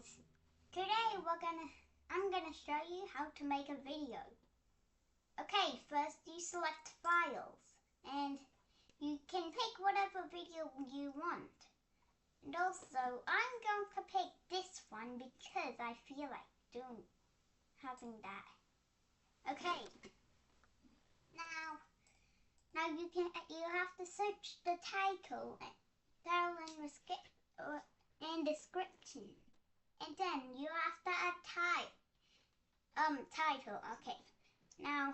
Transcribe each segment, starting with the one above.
guys, today I'm gonna show you how to make a video. Okay, first you select files and you can pick whatever video you want. And also I'm going to pick this one because I feel like having that. Okay. Now you have to search the title and description. And then you have to add title. Okay. Now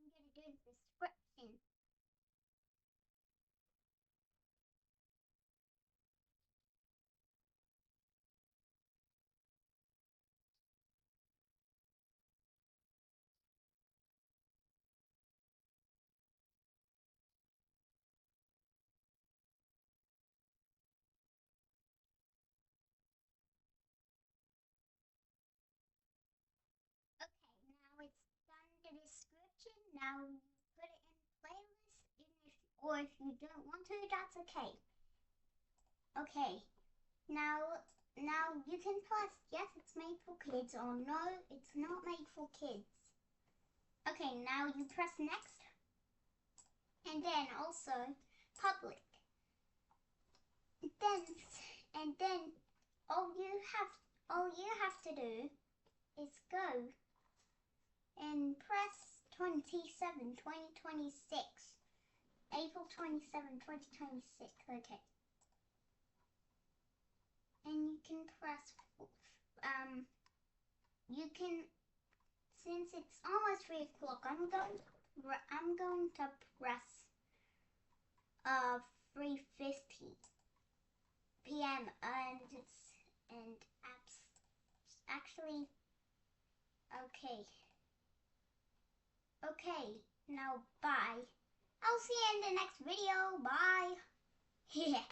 I'm gonna do the description. Okay, now it's done the description. Now you put it in playlist, or if you don't want to, that's okay. Okay, now you can press yes, it's made for kids, or no, it's not made for kids. Okay, now you press next, and then also public. And then all you have to do is go and press 2026. April 27, 2026. Okay. And you can press since it's almost 3 o'clock, I'm going to press 3:50 p.m. and actually okay. Okay, now bye. I'll see you in the next video. Bye. Yeah.